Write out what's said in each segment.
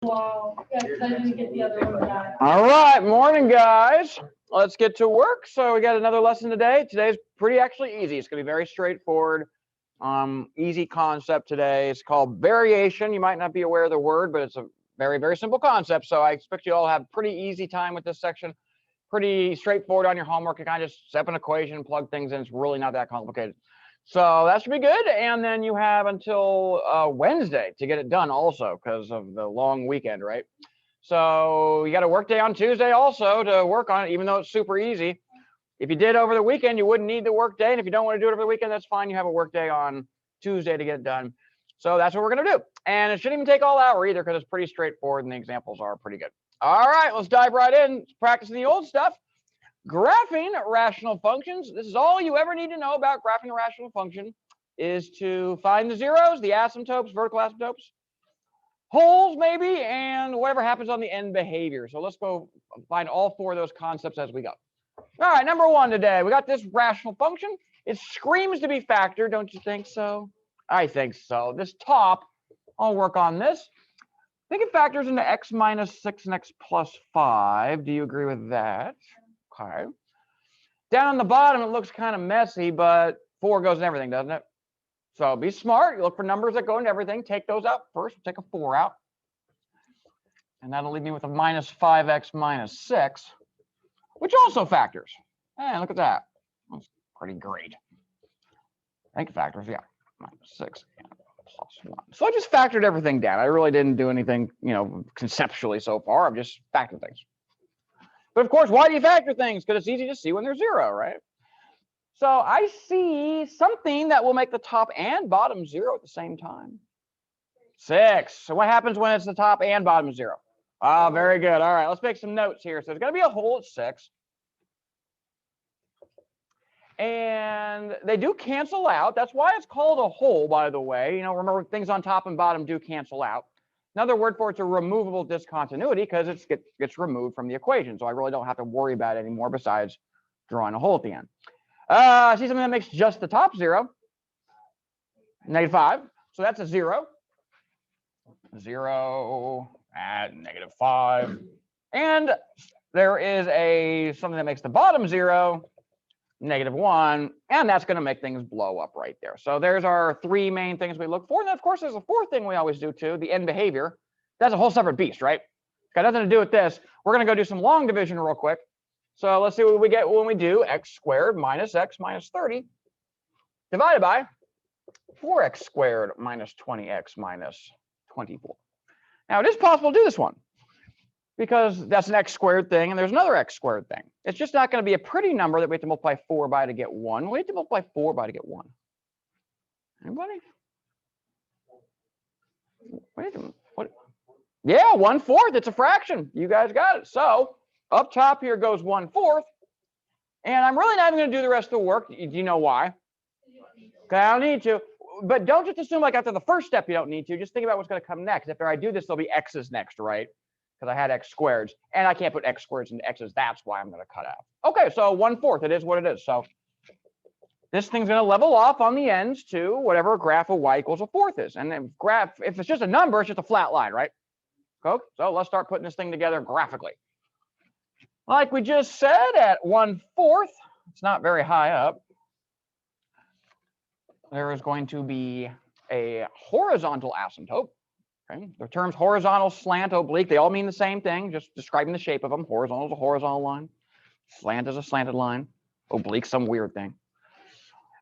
Wow. Yeah, 'cause I didn't get the other one back. All right, morning, guys. Let's get to work. So we got another lesson today. Today's pretty actually easy. It's going to be very straightforward. Easy concept today. It's called variation. You might not be aware of the word, but it's a very, very simple concept. So I expect you all have pretty easy time with this section. Pretty straightforward on your homework. You kind of just step an equation, plug things in. It's really not that complicated. So that should be good. And then you have until Wednesday to get it done also because of the long weekend, right? So you got a work day on Tuesday also to work on it, even though it's super easy. If you did over the weekend, you wouldn't need the work day. And if you don't want to do it over the weekend, that's fine. You have a work day on Tuesday to get it done. So that's what we're going to do. And it shouldn't even take all hour either because it's pretty straightforward and the examples are pretty good. All right, let's dive right in. Practicing the old stuff. Graphing rational functions. This is all you ever need to know about graphing a rational function is to find the zeros, the asymptotes, vertical asymptotes, holes maybe, and whatever happens on the end behavior. So let's go find all four of those concepts as we go. All right, number one today, we got this rational function. It screams to be factored, don't you think so? I think so. This top, I'll work on this. I think it factors into x minus 6 and x plus 5. Do you agree with that? Okay. Down on the bottom, it looks kind of messy, but 4 goes in everything, doesn't it? So be smart. You look for numbers that go into everything. Take those out first. Take a 4 out. And that'll leave me with a minus 5x minus 6, which also factors. And look at that. That's pretty great. I think factors, yeah. Minus 6 and plus 1. So I just factored everything down. I really didn't do anything, conceptually so far. I've just factored things. But of course, why do you factor things? Because it's easy to see when they're 0, right? So I see something that will make the top and bottom 0 at the same time. 6. So what happens when it's the top and bottom 0? Oh, very good. All right, let's make some notes here. So there's going to be a hole at 6. And they do cancel out. That's why it's called a hole, by the way. Remember, things on top and bottom do cancel out. Another word for it's a removable discontinuity because it gets removed from the equation. So I really don't have to worry about it anymore besides drawing a hole at the end. I see something that makes just the top 0. -5. So that's a 0. 0 at -5. And there is something that makes the bottom 0, -1. And that's going to make things blow up right there. So there's our 3 main things we look for. And then, of course, there's a 4th thing we always do, too, the end behavior. That's a whole separate beast, right? It's got nothing to do with this. We're going to go do some long division real quick. So let's see what we get when we do x squared minus x minus 30 divided by 4x squared minus 20x minus 24. Now, it is possible to do this one because that's an x squared thing and there's another x squared thing. It's just not going to be a pretty number that we have to multiply 4 by to get 1. We have to multiply 4 by to get 1. Anybody? What? Yeah, 1/4. It's a fraction. You guys got it. So up top here goes 1/4. And I'm really not even going to do the rest of the work. Do you know why? Okay, I don't need to. But don't just assume like after the first step you don't need to. Just think about what's going to come next. After I do this, there'll be x's next, right? Because I had x squareds. And I can't put x squareds into x's. That's why I'm going to cut out. Okay, so 1/4. It is what it is. So this thing's going to level off on the ends to whatever graph of y equals a 4th is. And then if it's just a number, it's just a flat line, right? Okay, so let's start putting this thing together graphically. Like we just said, at 1/4, it's not very high up, there is going to be a horizontal asymptote. Okay? The terms horizontal, slant, oblique, they all mean the same thing, just describing the shape of them. Horizontal is a horizontal line. Slant is a slanted line. Oblique, some weird thing.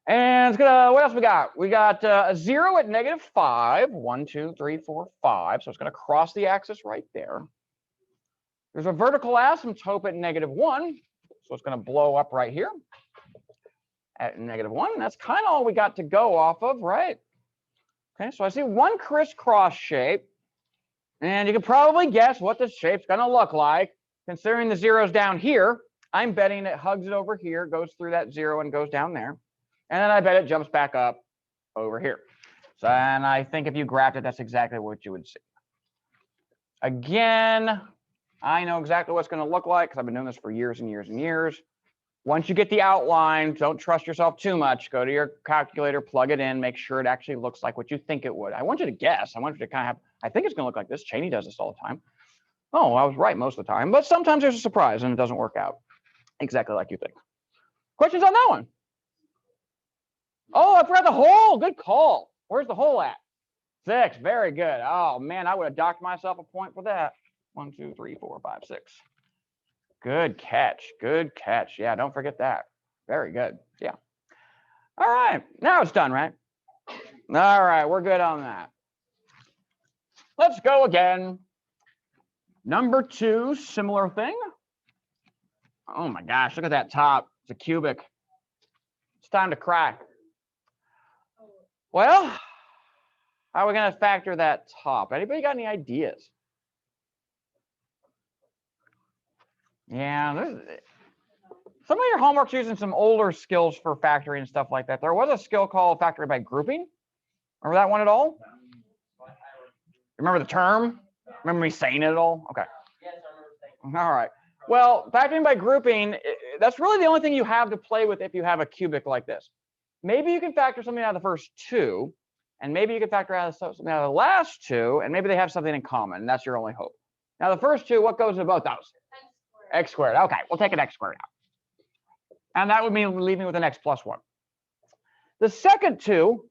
And it's gonna, what else we got? We got a 0 at -5. 1, 2, 3, 4, 5. So it's going to cross the axis right there. There's a vertical asymptote at -1. So it's going to blow up right here at -1. And that's kind of all we got to go off of, right? Okay, so I see one crisscross shape. And you can probably guess what this shape's going to look like. Considering the 0's down here, I'm betting it hugs it over here, goes through that 0 and goes down there. And then I bet it jumps back up over here. So, and I think if you graphed it, that's exactly what you would see. Again, I know exactly what it's going to look like because I've been doing this for years and years and years. Once you get the outline, don't trust yourself too much. Go to your calculator, plug it in, make sure it actually looks like what you think it would. I want you to guess. I want you to kind of have I think it's going to look like this. Cheney does this all the time. Oh, I was right most of the time, but sometimes there's a surprise and it doesn't work out exactly like you think. Questions on that one? Oh, I forgot the hole. Good call. Where's the hole at? 6. Very good. Oh man, I would have docked myself a point for that. 1, 2, 3, 4, 5, 6. Good catch. Good catch. Yeah, don't forget that. Very good. Yeah. All right. Now it's done, right? All right, we're good on that. Let's go again. Number 2, similar thing. Oh my gosh, look at that top. It's a cubic. It's time to crack. Well, how are we going to factor that top? Anybody got any ideas? Yeah, some of your homework's using some older skills for factoring and stuff like that. There was a skill called factoring by grouping. Remember that one at all? Remember the term? Remember me saying it at all? Okay. All right. Well, factoring by grouping, that's really the only thing you have to play with if you have a cubic like this. Maybe you can factor something out of the first 2, and maybe you can factor out something out of the last 2, and maybe they have something in common, and that's your only hope. Now, the first 2, what goes into both those? X squared. Okay, we'll take an x squared out. And that would mean leaving with an x plus 1. The second 2,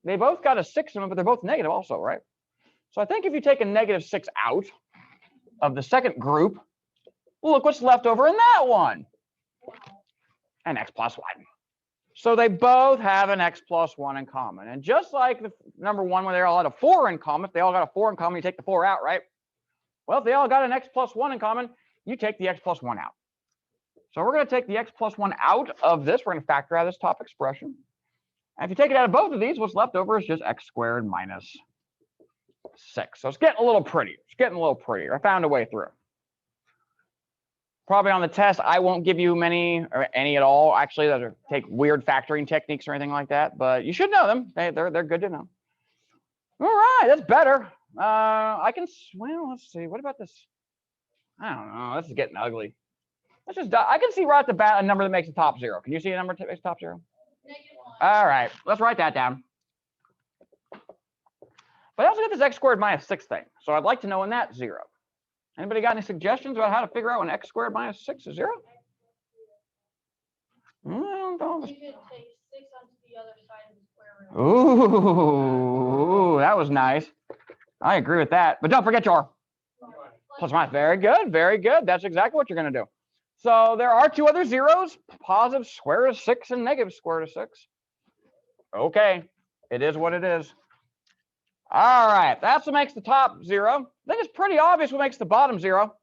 they both got a 6 in them, but they're both negative also, right? So I think if you take a negative 6 out of the second group, look what's left over in that one. An x plus 1. So they both have an x plus 1 in common. And just like the number 1, where they all had a 4 in common, if they all got a 4 in common, you take the 4 out, right? Well, if they all got an x plus 1 in common, you take the x plus 1 out. So we're going to take the x plus 1 out of this. We're going to factor out this top expression. And if you take it out of both of these, what's left over is just x squared minus 6. So it's getting a little prettier. It's getting a little prettier. I found a way through. Probably on the test, I won't give you many or any at all, actually, that are, take weird factoring techniques or anything like that. But you should know them. They're good to know. All right, that's better. I can, well, let's see. What about this? I don't know. This is getting ugly. Let's just, I can see right at the bat a number that makes the top 0. Can you see a number that makes the top 0? -1. All right, let's write that down. But I also got this x squared minus 6 thing. So I'd like to know when that's 0. Anybody got any suggestions about how to figure out when x squared minus 6 is 0? You could take 6 onto the other side of the square root. Ooh, that was nice. I agree with that. But don't forget your plus minus. Very good, very good. That's exactly what you're going to do. So there are 2 other zeros, positive square root of 6 and negative square root of 6. Okay, it is what it is. All right, that's what makes the top 0. I think it's pretty obvious what makes the bottom 0.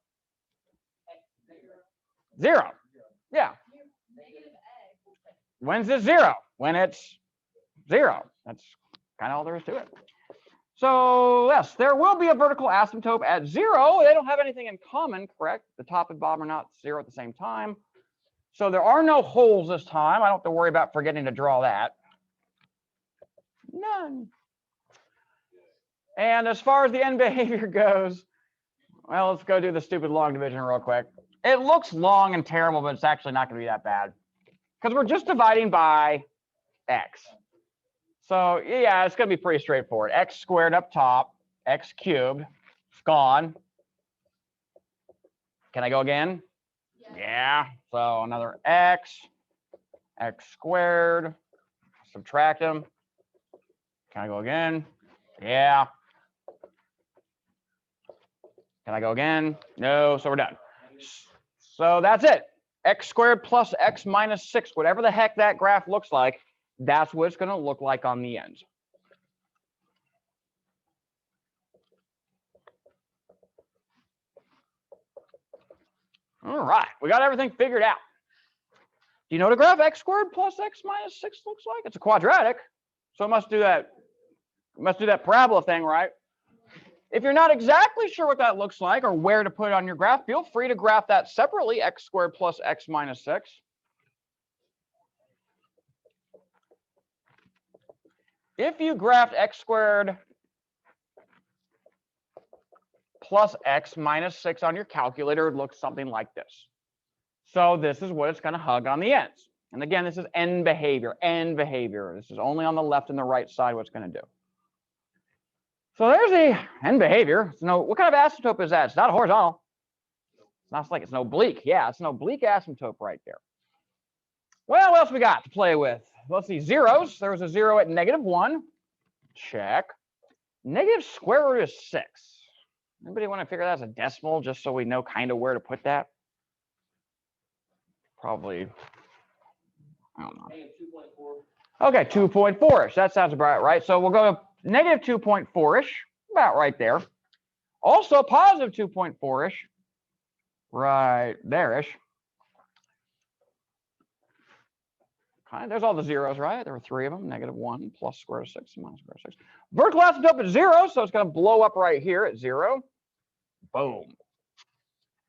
0. Yeah. When's it 0? When it's 0. That's kind of all there is to it. So yes, there will be a vertical asymptote at 0. They don't have anything in common, correct? The top and bottom are not 0 at the same time. So there are no holes this time. I don't have to worry about forgetting to draw that. None. And as far as the end behavior goes, well, let's go do the stupid long division real quick. It looks long and terrible, but it's actually not going to be that bad because we're just dividing by x. So yeah, it's going to be pretty straightforward. X squared up top, x cubed, it's gone. Can I go again? Yeah. So another x squared, subtract them. Can I go again? Yeah. Can I go again? No, so we're done. So that's it. X squared plus x minus 6, whatever the heck that graph looks like, that's what it's going to look like on the ends. All right, we got everything figured out. Do you know what a graph x squared plus x minus 6 looks like? It's a quadratic, so it must do that parabola thing, right? If you're not exactly sure what that looks like or where to put it on your graph, feel free to graph that separately, x squared plus x minus 6. If you graphed x squared plus x minus 6 on your calculator, it looks something like this. So this is what it's going to hug on the ends. And again, this is end behavior, end behavior. This is only on the left and the right side what it's going to do. So there's the end behavior. So what kind of asymptote is that? It's not horizontal. It's not like it's an oblique. Yeah, it's an oblique asymptote right there. Well, what else we got to play with? Let's see, zeros. There was a 0 at -1. Check. Negative square root of 6. Anybody want to figure that as a decimal just so we know kind of where to put that? Probably, I don't know. Okay, 2.4-ish. That sounds about right. So we'll go negative 2.4-ish, about right there. Also positive 2.4-ish, right there-ish. Okay, there's all the zeros, right? There were 3 of them, -1 plus square root of 6 minus square root of 6. Vertical asymptote at 0, so it's going to blow up right here at 0. Boom.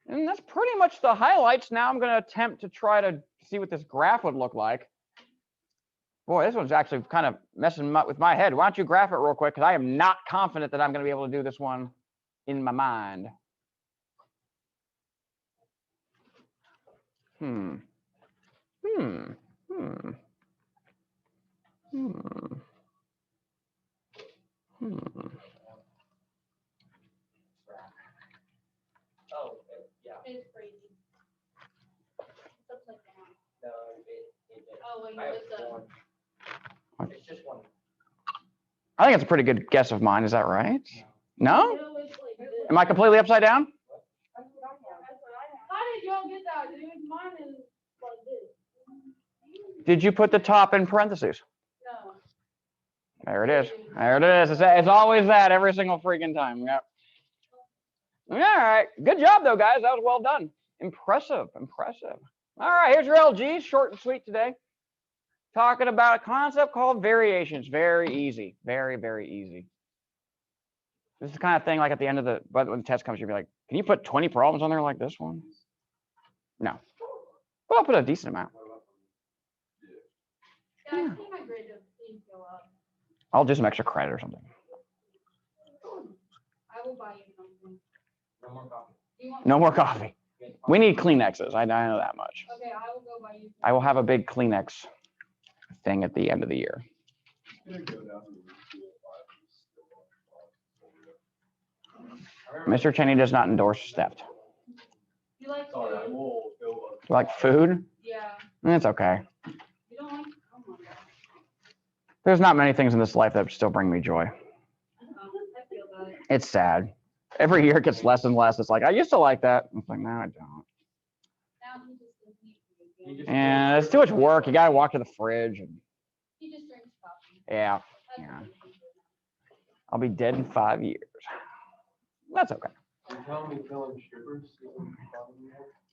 And that's pretty much the highlights. Now I'm going to attempt to try to see what this graph would look like. Boy, this one's actually kind of messing with my head. Why don't you graph it real quick? Because I am not confident that I'm going to be able to do this one in my mind. Hmm. Oh, yeah. It's crazy. It's upside down. No, Oh, wait, I have it's one. It's just one. I think it's a pretty good guess of mine. Is that right? No? No, it's like this. Am I completely upside down? How did y'all get that, dude? Mine is like this. Did you put the top in parentheses? No. There it is. There it is. It's always that every single freaking time. Yep. All right. Good job, though, guys. That was well done. Impressive. Impressive. All right. Here's your LG. Short and sweet today. Talking about a concept called variations. Very easy. Very, very easy. This is the kind of thing like at the end of the, but when the test comes, you'll be like, can you put 20 problems on there like this one? No. Well, I'll put a decent amount. Yeah, I think my grade didn't go up. I'll do some extra credit or something. I will buy you something. No more coffee. Do you want? No more coffee. We need Kleenexes. I know that much. Okay, I will go buy you. I will have a big Kleenex thing at the end of the year. Mr. Cheney does not endorse theft. You like food? Like food? Yeah. It's okay. You don't like? Oh my god. There's not many things in this life that still bring me joy. I feel that. It's sad. Every year it gets less and less. It's like, I used to like that. It's like, no, I don't. Now he just doesn't eat food again. And it's too much work. You got to walk to the fridge. And He just drinks coffee. yeah, That's yeah. what he thinks. I'll be dead in 5 years. That's okay.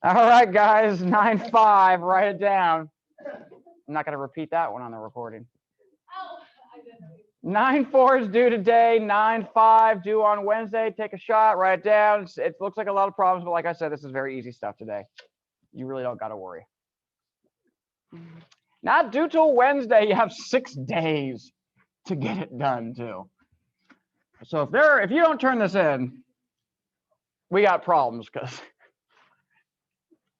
All right, guys. 9-5. Write it down. I'm not going to repeat that one on the recording. Oh, I didn't know. 9-4 is due today. 9-5 due on Wednesday. Take a shot. Write it down. It looks like a lot of problems, but like I said, this is very easy stuff today. You really don't got to worry. Not due till Wednesday. You have 6 days to get it done too. So if you don't turn this in, we got problems, because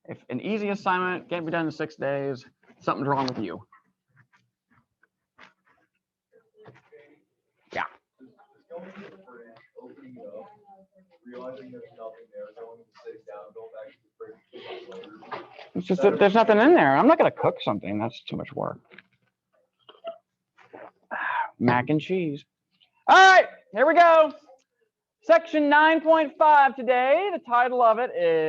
if an easy assignment can't be done in 6 days, something's wrong with you. Yeah. It's just that there's nothing in there. I'm not going to cook something. That's too much work. Mac and cheese. All right, here we go. Section 9.5 today. The title of it is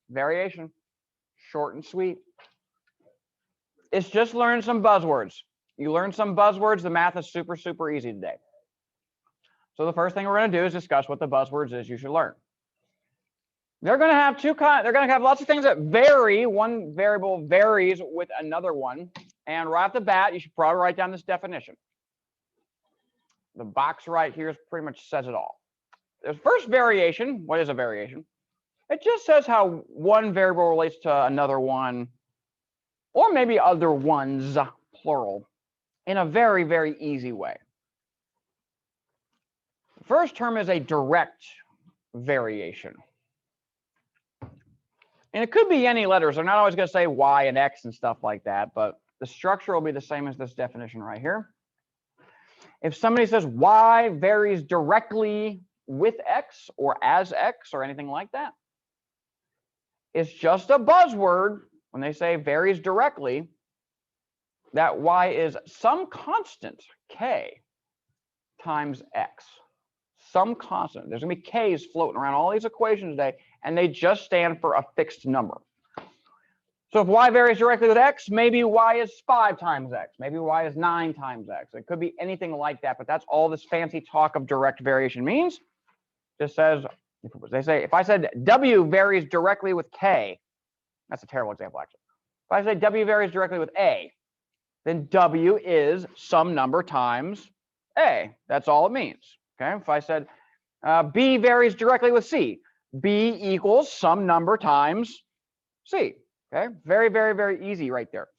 Variation. Short and sweet. It's just learn some buzzwords. You learn some buzzwords, the math is super, super easy today. So the first thing we're going to do is discuss what the buzzwords is you should learn. They're going to have they're going to have lots of things that vary. One variable varies with another one. And right off the bat, you should probably write down this definition. The box right here pretty much says it all. The first variation, what is a variation? It just says how one variable relates to another one, or maybe other ones, plural, in a very, very easy way. The first term is a direct variation. And it could be any letters. They're not always going to say Y and X and stuff like that, but the structure will be the same as this definition right here. If somebody says y varies directly with x or as x or anything like that, it's just a buzzword when they say varies directly, that y is some constant k times x. Some constant. There's going to be k's floating around all these equations today, and they just stand for a fixed number. So if y varies directly with x, maybe y is 5 times x. Maybe y is 9 times x. It could be anything like that, but that's all this fancy talk of direct variation means. Just says, they say, if I said w varies directly with k, that's a terrible example, actually. If I say w varies directly with a, then w is some number times a. That's all it means. Okay. If I said b varies directly with c, b equals some number times c. Okay. Very, very, very easy right there.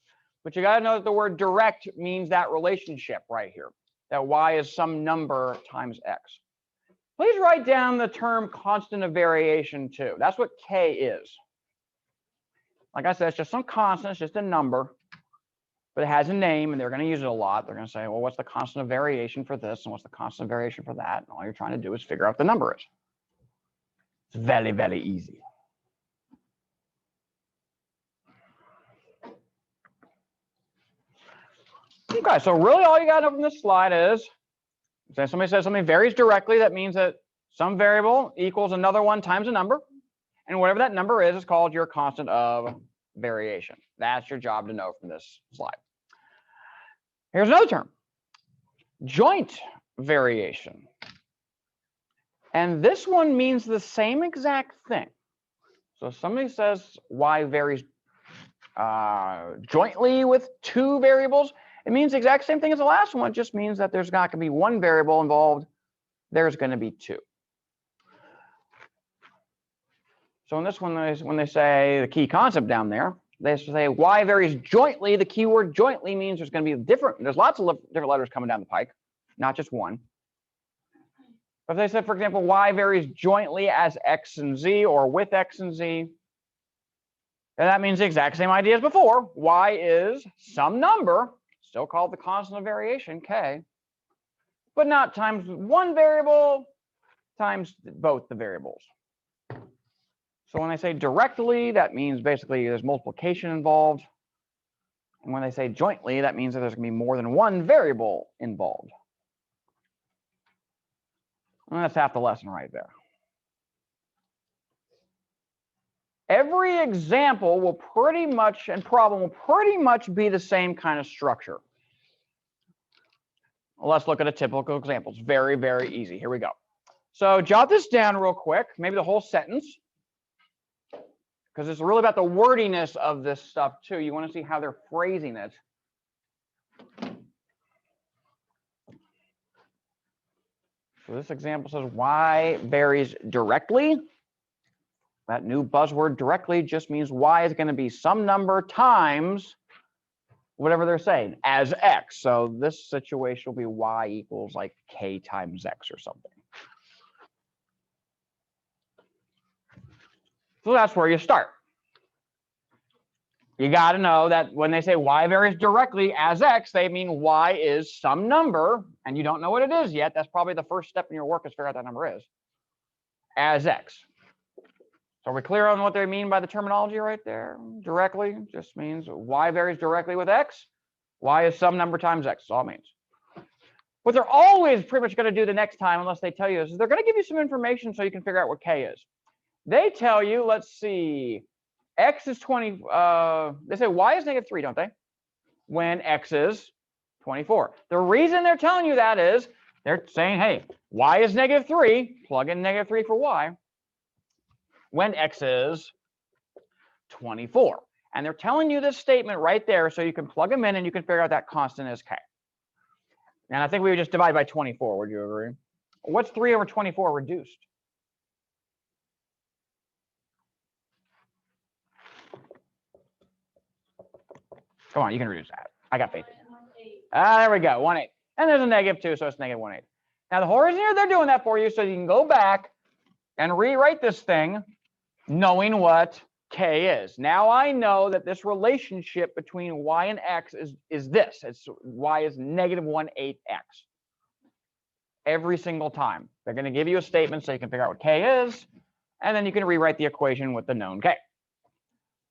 But you got to know that the word direct means that relationship right here, that y is some number times x. Please write down the term constant of variation too. That's what k is. Like I said, it's just some constant, it's just a number, but it has a name, and they're going to use it a lot. They're going to say, well, what's the constant of variation for this, and what's the constant of variation for that? And all you're trying to do is figure out the number is. It's very, very easy. Okay, so really all you got to know from this slide is, if somebody says something varies directly, that means that some variable equals another one times a number, and whatever that number is called your constant of variation. That's your job to know from this slide. Here's another term, joint variation. And this one means the same exact thing. So if somebody says y varies jointly with 2 variables, it means the exact same thing as the last one. It just means that there's not going to be 1 variable involved. There's going to be 2. So in this one, when they say the key concept down there, they say y varies jointly. The key word jointly means there's going to be there's lots of different letters coming down the pike, not just one. If they said, for example, y varies jointly as x and z or with x and z, then that means the exact same idea as before. Y is some number, still called the constant of variation, k, but not times 1 variable times both the variables. So when they say directly, that means basically there's multiplication involved. And when they say jointly, that means that there's going to be more than 1 variable involved. And that's half the lesson right there. Every example will pretty much, and problem will pretty much be the same kind of structure. Let's look at a typical example. It's very, very easy. Here we go. So jot this down real quick, maybe the whole sentence, because it's really about the wordiness of this stuff too. You want to see how they're phrasing it. So this example says y varies directly. That new buzzword directly just means y is going to be some number times whatever they're saying as x. So this situation will be y equals like k times x or something. So that's where you start. You got to know that when they say y varies directly as x, they mean y is some number, and you don't know what it is yet. That's probably the first step in your work is figure out that number is as x. So are we clear on what they mean by the terminology right there? Directly just means y varies directly with x. Y is some number times x. That's all it means. What they're always pretty much going to do the next time, unless they tell you this, is they're going to give you some information so you can figure out what k is. They tell you, let's see, x is 20. They say y is -3, don't they? When x is 24. The reason they're telling you that is they're saying, hey, y is -3. Plug in -3 for y. When x is 24. And they're telling you this statement right there so you can plug them in and you can figure out that constant is k. And I think we would just divide by 24. Would you agree? What's 3 over 24 reduced? Come on, you can reduce that. I got faith in you. There we go, 1/8. And there's a -2, so it's -1/8. Now the whole reason here they're doing that for you so you can go back and rewrite this thing knowing what k is. Now I know that this relationship between y and x is this. It's y is -1/8 x. every single time. They're going to give you a statement so you can figure out what k is, and then you can rewrite the equation with the known k.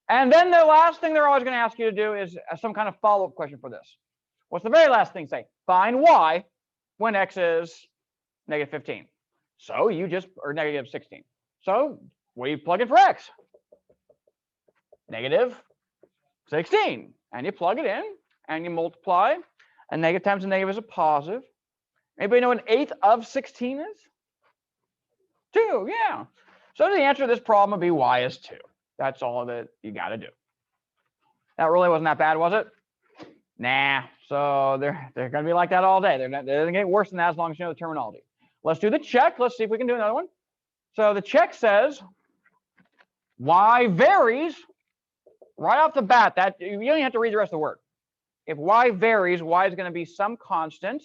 And then the last thing they're always going to ask you to do is some kind of follow-up question for this. What's the very last thing say? Find y when x is negative 15. So you just, or negative 16. So what do you plug in for x? Negative 16. And you plug it in, and you multiply. A negative times a negative is a positive. Anybody know what an eighth of 16 is? 2, yeah. So the answer to this problem would be y is 2. That's all that you got to do. That really wasn't that bad, was it? Nah. So they're going to be like that all day. They're going to get worse than that as long as you know the terminology. Let's do the check. Let's see if we can do another one. So the check says y varies right off the bat. That you don't even have to read the rest of the word. If y varies, y is going to be some constant.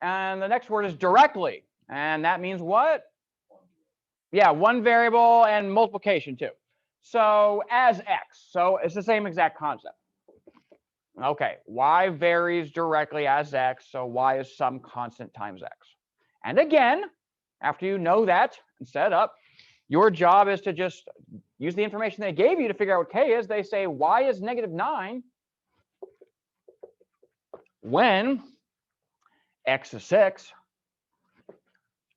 And the next word is directly. And that means what? Yeah, one variable and multiplication too. So as x. So it's the same exact concept. Okay, y varies directly as x. So y is some constant times x. And again, after you know that and set it up, your job is to just use the information they gave you to figure out what k is. They say y is negative 9 when x is 6.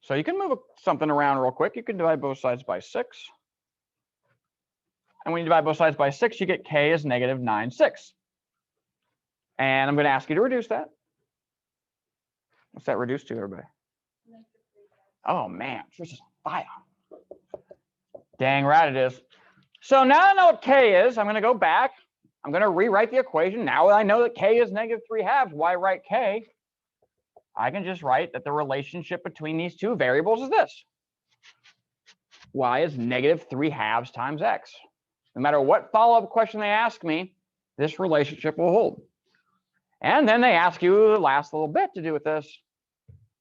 So you can move something around real quick. You can divide both sides by 6. And when you divide both sides by 6, you get k is negative 9/6. And I'm going to ask you to reduce that. What's that reduced to, everybody? Oh, man. This is fire. Dang right it is. So now I know what k is. I'm going to go back. I'm going to rewrite the equation. Now I know that k is negative 3/2. Why write k? I can just write that the relationship between these two variables is this. Y is negative 3/2 times x. No matter what follow-up question they ask me, this relationship will hold. And then they ask you the last little bit to do with this.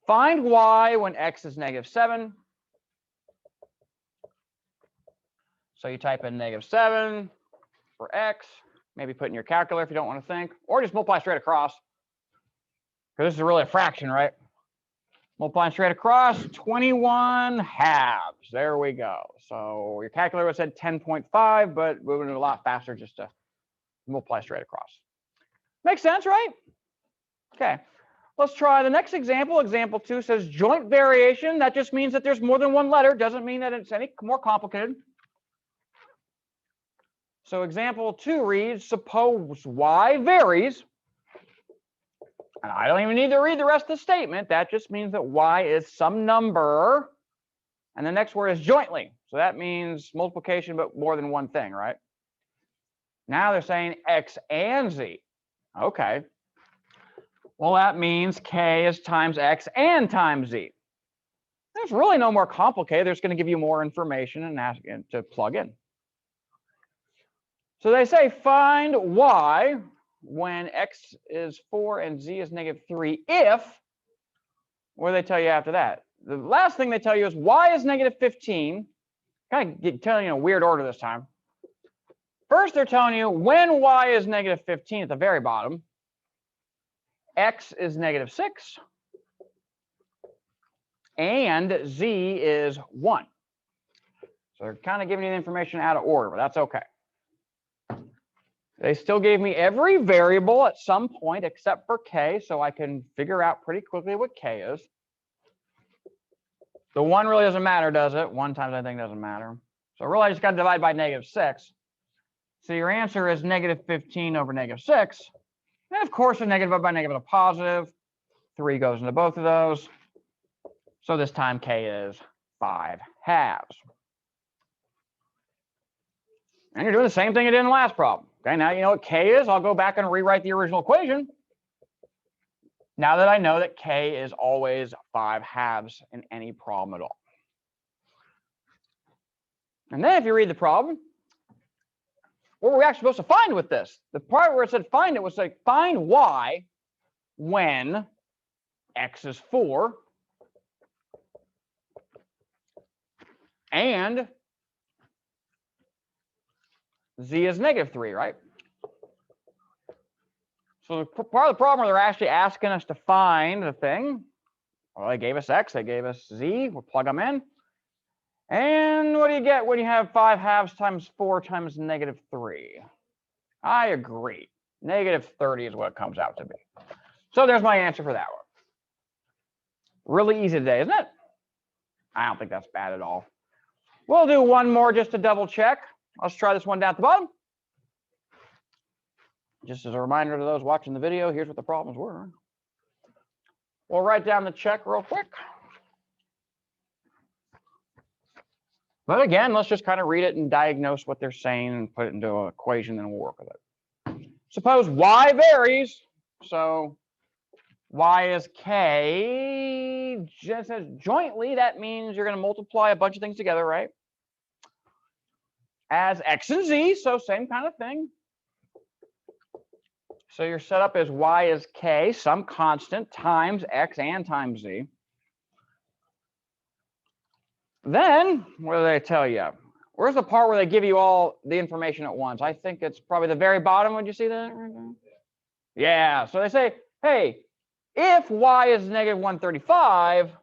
Find y when x is negative 7. So you type in negative 7 for x. Maybe put in your calculator if you don't want to think. Or just multiply straight across. Because this is really a fraction, right? Multiplying straight across, 21 halves. There we go. So your calculator would have said 10.5, but we would have a lot faster just to multiply straight across. Makes sense, right? Okay. Let's try the next example. Example 2 says joint variation. That just means that there's more than one letter. Doesn't mean that it's any more complicated. So example 2 reads, suppose y varies. And I don't even need to read the rest of the statement. That just means that y is some number. And the next word is jointly. So that means multiplication, but more than one thing, right? Now they're saying x and z. Okay. Well, that means k is times x and times z. There's really no more complicated. They're just going to give you more information and ask you to plug in. So they say find y when x is 4 and z is negative 3 if, what do they tell you after that? The last thing they tell you is y is negative 15. Kind of telling you in a weird order this time. First, they're telling you when y is negative 15 at the very bottom, x is negative 6, and z is 1. So they're kind of giving you the information out of order, but that's okay. They still gave me every variable at some point except for k, so I can figure out pretty quickly what k is. The 1 really doesn't matter, does it? 1 times anything doesn't matter. So really, I just got to divide by negative 6. So your answer is negative 15 over negative 6. And of course, a negative by negative is a positive. 3 goes into both of those. So this time k is 5 halves. And you're doing the same thing you did in the last problem. Okay, now you know what k is. I'll go back and rewrite the original equation. Now that I know that k is always 5 halves in any problem at all. And then if you read the problem, what were we actually supposed to find with this? The part where it said find it was like find y when x is 4 and z is negative 3, right? So part of the problem where they're actually asking us to find the thing Well, they gave us x, they gave us z. We'll plug them in. And what do you get when you have 5 halves times 4 times -3? I agree. -30 is what it comes out to be. So there's my answer for that one. Really easy today, isn't it? I don't think that's bad at all. We'll do one more just to double check. Let's try this one down at the bottom. Just as a reminder to those watching the video, here's what the problems were. We'll write down the check real quick. But again, let's just kind of read it and diagnose what they're saying and put it into an equation, then we'll work with it. Suppose y varies. So y is k. Just as jointly, that means you're going to multiply a bunch of things together, right? As x and z, so same kind of thing. So your setup is y is k, some constant, times x and times z. Then, what do they tell you? Where's the part where they give you all the information at once? I think it's probably the very bottom. Would you see that? Yeah, so they say, hey, if y is -135,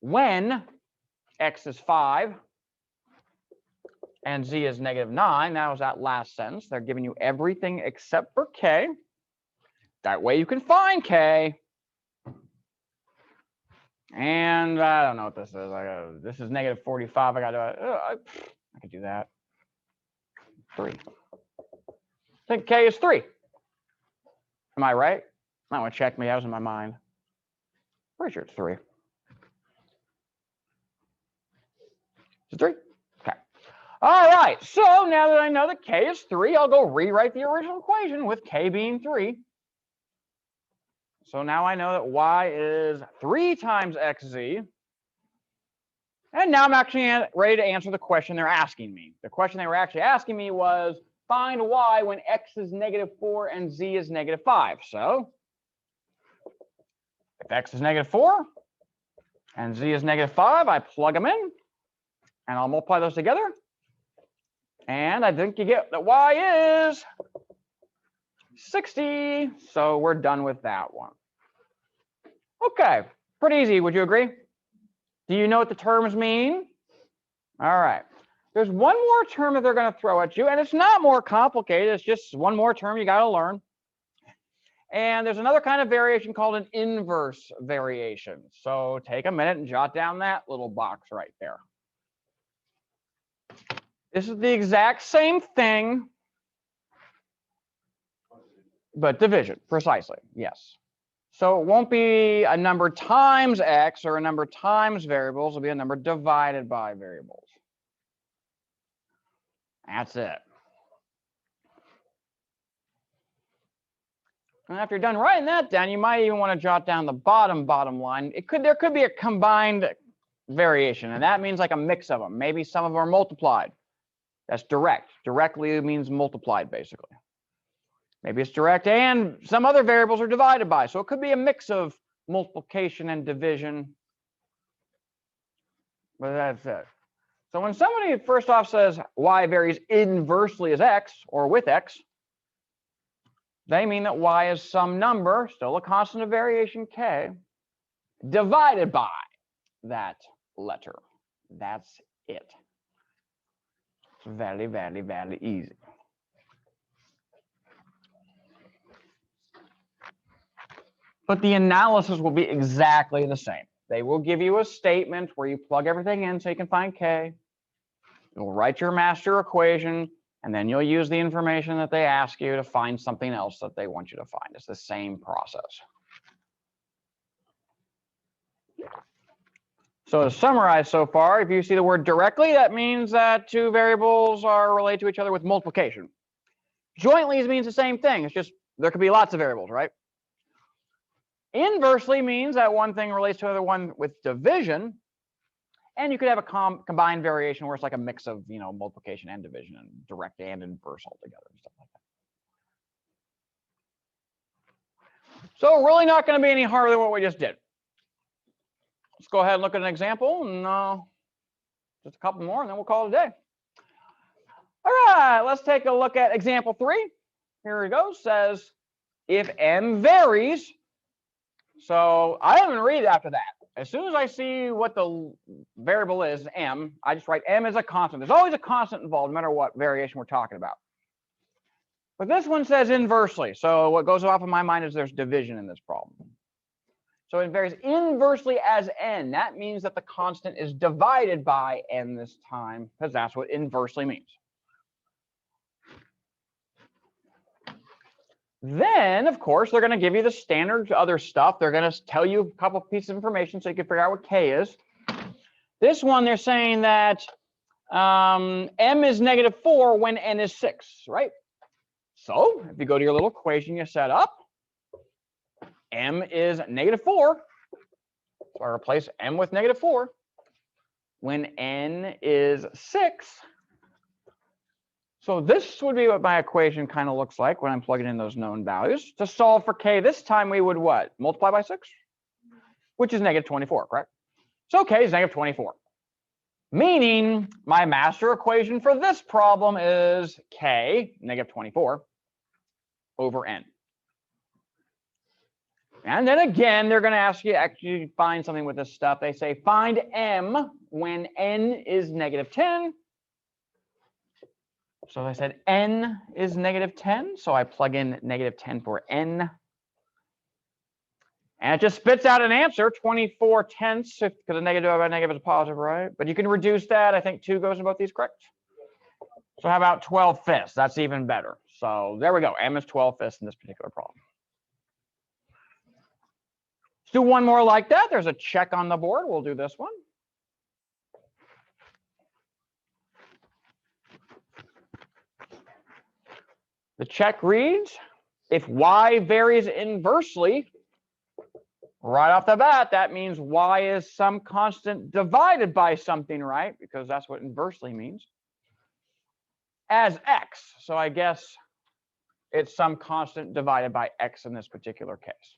when x is 5 and z is -9, that was that last sentence. They're giving you everything except for k. That way you can find k. And I don't know what this is. This is -45. I could do that. 3. I think k is 3. Am I right? Might want to check me. That was in my mind. Pretty sure it's 3. Is it 3? Okay. All right. So now that I know that k is 3, I'll go rewrite the original equation with k being 3. So now I know that y is 3 times xz. And now I'm actually ready to answer the question they're asking me. The question they were actually asking me was, find y when x is -4 and z is -5. So if x is -4 and z is -5, I plug them in, and I'll multiply those together. And I think you get that y is 60. So we're done with that one. Okay, pretty easy. Would you agree? Do you know what the terms mean? All right. There's one more term that they're going to throw at you, and it's not more complicated. It's just one more term you got to learn. And there's another kind of variation called an inverse variation. So take a minute and jot down that little box right there. This is the exact same thing, but division, precisely, yes. So it won't be a number times x or a number times variables. It'll be a number divided by variables. That's it. And after you're done writing that down, you might even want to jot down the bottom line. There could be a combined variation, and that means like a mix of them. Maybe some of them are multiplied. That's direct. Directly means multiplied, basically. Maybe it's direct and some other variables are divided by. So it could be a mix of multiplication and division. But that's it. So when somebody first off says y varies inversely as x or with x, they mean that y is some number, still a constant of variation k, divided by that letter. That's it. It's very, very, very easy. But the analysis will be exactly the same. They will give you a statement where you plug everything in so you can find k. You'll write your master equation, and then you'll use the information that they ask you to find something else that they want you to find. It's the same process. So to summarize so far, if you see the word directly, that means that two variables are related to each other with multiplication. Jointly means the same thing. It's just there could be lots of variables, right? Inversely means that one thing relates to another one with division, and you could have a combined variation where it's like a mix of, multiplication and division and direct and inverse altogether and stuff like that. So really not going to be any harder than what we just did. Let's go ahead and look at an example, and just a couple more, and then we'll call it a day. All right, let's take a look at example 3. Here it goes. Says if m varies So I don't even read after that. As soon as I see what the variable is, m, I just write m as a constant. There's always a constant involved, no matter what variation we're talking about. But this one says inversely. So what goes off in my mind is there's division in this problem. So it varies inversely as n. That means that the constant is divided by n this time, because that's what inversely means. Then, of course, they're going to give you the standard other stuff. They're going to tell you a couple pieces of information so you can figure out what k is. This one, they're saying that m is -4 when n is 6, right? So if you go to your little equation you set up, m is -4. So I replace m with -4 when n is 6. So this would be what my equation kind of looks like when I'm plugging in those known values. To solve for k this time, we would what? Multiply by 6, which is -24, correct? So k is -24. Meaning my master equation for this problem is k, -24, over n. And then again, they're going to ask you to actually find something with this stuff. They say find m when n is -10. So they said n is -10. So I plug in -10 for n. And it just spits out an answer, 24/10, because a negative divided by negative is a positive, right? But you can reduce that. I think 2 goes in both these, correct? So how about 12/5? That's even better. So there we go. M is 12/5 in this particular problem. Let's do one more like that. There's a check on the board. We'll do this one. The check reads, if y varies inversely, right off the bat, that means y is some constant divided by something, right? Because that's what inversely means. As x. So I guess it's some constant divided by x in this particular case.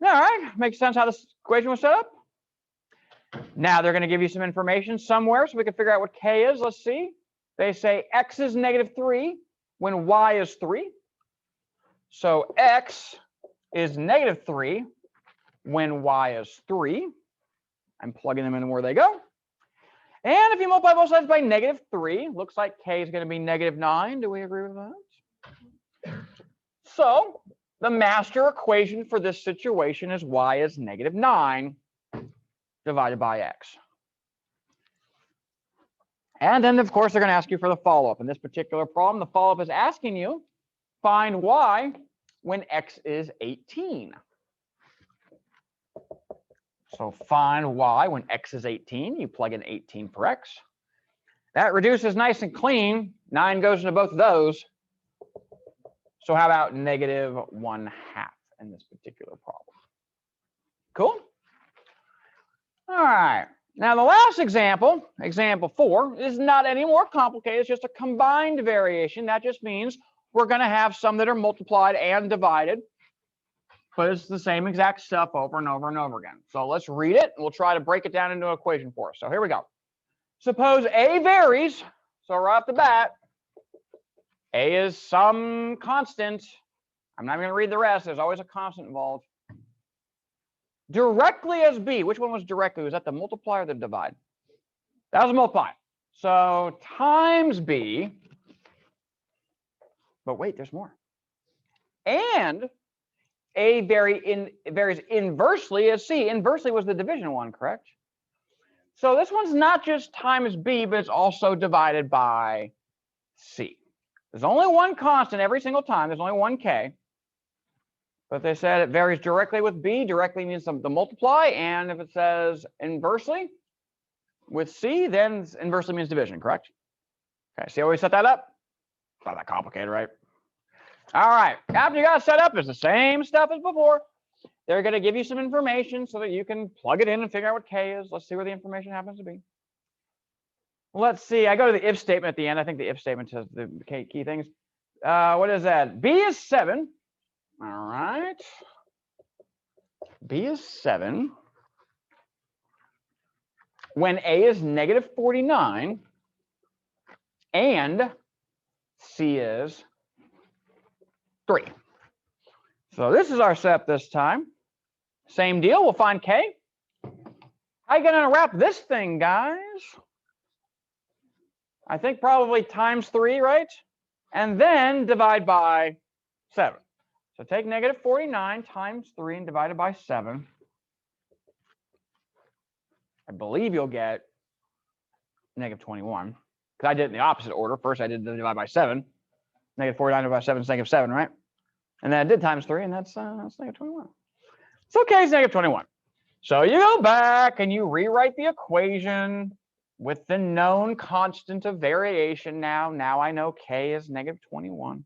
All right, makes sense how this equation was set up. Now they're going to give you some information somewhere so we can figure out what k is. Let's see. They say x is -3 when y is 3. So x is -3 when y is 3. I'm plugging them in where they go. And if you multiply both sides by -3, looks like k is going to be -9. Do we agree with that? So the master equation for this situation is y is -9 divided by x. And then, of course, they're going to ask you for the follow-up. In this particular problem, the follow-up is asking you, find y when x is 18. So find y when x is 18. You plug in 18 for x. That reduces nice and clean. 9 goes into both of those. So how about -1/2 in this particular problem? Cool? All right. Now the last example, example 4, is not any more complicated. It's just a combined variation. That just means we're going to have some that are multiplied and divided. But it's the same exact stuff over and over and over again. So let's read it, and we'll try to break it down into an equation for us. So here we go. Suppose a varies. So right off the bat, a is some constant. I'm not going to read the rest. There's always a constant involved. Directly as b. Which one was directly? Was that the multiply or the divide? That was a multiply. So times b. But wait, there's more. And a varies inversely as c. Inversely was the division one, correct? So this one's not just times b, but it's also divided by c. There's only one constant every single time. There's only one k. But they said it varies directly with b. Directly means the multiply. And if it says inversely with c, then inversely means division, correct? Okay, see how we set that up? It's not that complicated, right? All right, after you got it set up, it's the same stuff as before. They're going to give you some information so that you can plug it in and figure out what k is. Let's see where the information happens to be. Let's see. I go to the if statement at the end. I think the if statement says the key things. What is that? B is 7. All right. B is 7 when a is -49 and c is 3. So this is our setup this time. Same deal. We'll find K. How you gonna wrap this thing, guys? I think probably times 3, right? And then divide by 7. So take negative 49 times 3 and divide it by 7. I believe you'll get negative 21. Because I did it in the opposite order. First I did the divide by 7. Negative 49 divided by 7 is negative 7, right? And then I did times 3, and that's negative 21. So K is negative 21. So you go back and you rewrite the equation with the known constant of variation now. Now I know K is negative 21.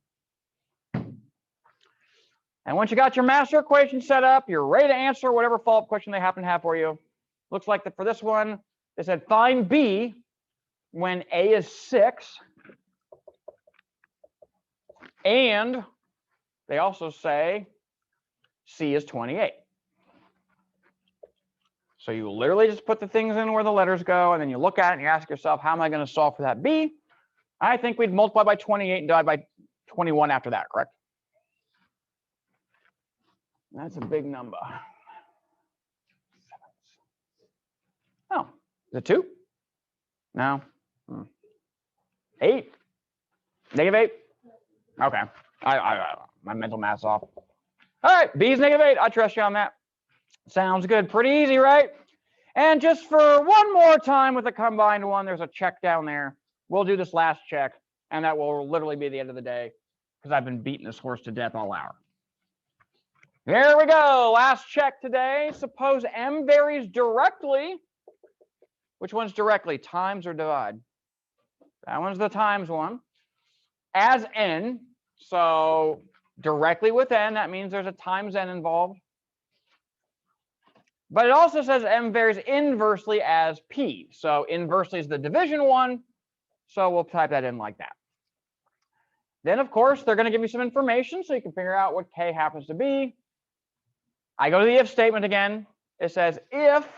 And once you got your master equation set up, you're ready to answer whatever follow-up question they happen to have for you. Looks like that for this one, they said find B when A is 6. And they also say C is 28. So you literally just put the things in where the letters go, and then you look at it and you ask yourself, how am I going to solve for that B? I think we'd multiply by 28 and divide by 21 after that, correct? That's a big number. Oh, is it 2? No. 8? Negative 8? Okay. My mental math's off. All right, B is negative 8. I trust you on that. Sounds good. Pretty easy, right? And just for one more time with the combined one, there's a check down there. We'll do this last check, and that will literally be the end of the day because I've been beating this horse to death all hour. There we go. Last check today. Suppose M varies directly. Which one's directly? Times or divide? That one's the times one. As N. So directly with N, that means there's a times N involved. But it also says M varies inversely as P. So inversely is the division one. So we'll type that in like that. Then, of course, they're going to give you some information so you can figure out what K happens to be. I go to the if statement again. It says if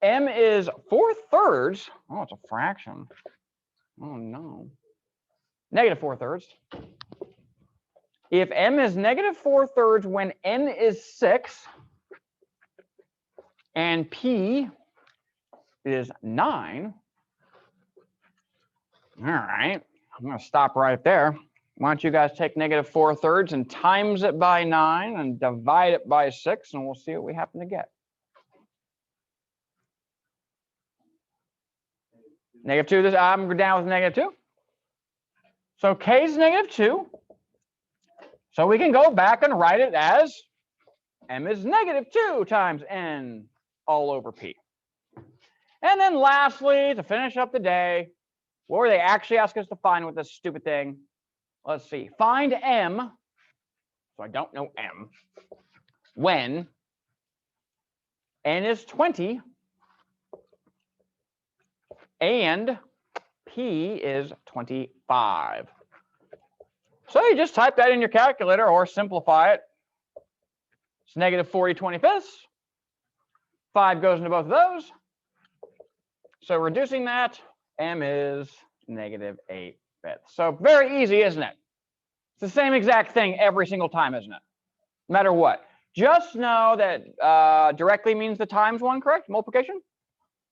M is 4/3. Oh, it's a fraction. Oh, no. Negative 4/3. If M is negative 4/3 when N is 6 and P is 9. All right, I'm going to stop right there. Why don't you guys take negative 4/3 and times it by 9 and divide it by 6, and we'll see what we happen to get. Negative 2, I'm down with negative 2. So K is negative 2. So we can go back and write it as M is negative 2 times N all over P. And then lastly, to finish up the day, what were they actually asking us to find with this stupid thing? Let's see. Find M. So I don't know M. When N is 20 and P is 25. So you just type that in your calculator or simplify it. It's negative 40/25. 5 goes into both of those. So reducing that, M is negative 8/5. So very easy, isn't it? It's the same exact thing every single time, isn't it? No matter what. Just know that directly means the times one, correct? Multiplication.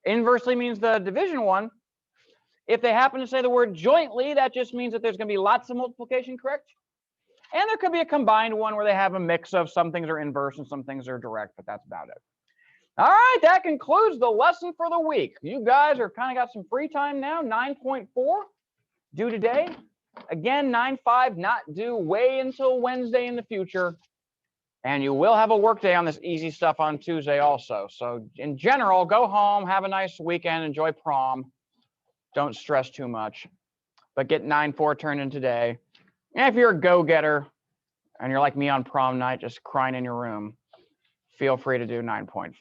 Inversely means the division one. If they happen to say the word jointly, that just means that there's going to be lots of multiplication, correct? And there could be a combined one where they have a mix of some things are inverse and some things are direct, but that's about it. All right, that concludes the lesson for the week. You guys are kind of got some free time now. 9.4 due today. Again, 9.5 not due way until Wednesday in the future. And you will have a work day on this easy stuff on Tuesday also. So in general, go home, have a nice weekend, enjoy prom. Don't stress too much, but get 9.4 turned in today. And if you're a go-getter and you're like me on prom night, just crying in your room, feel free to do 9.5.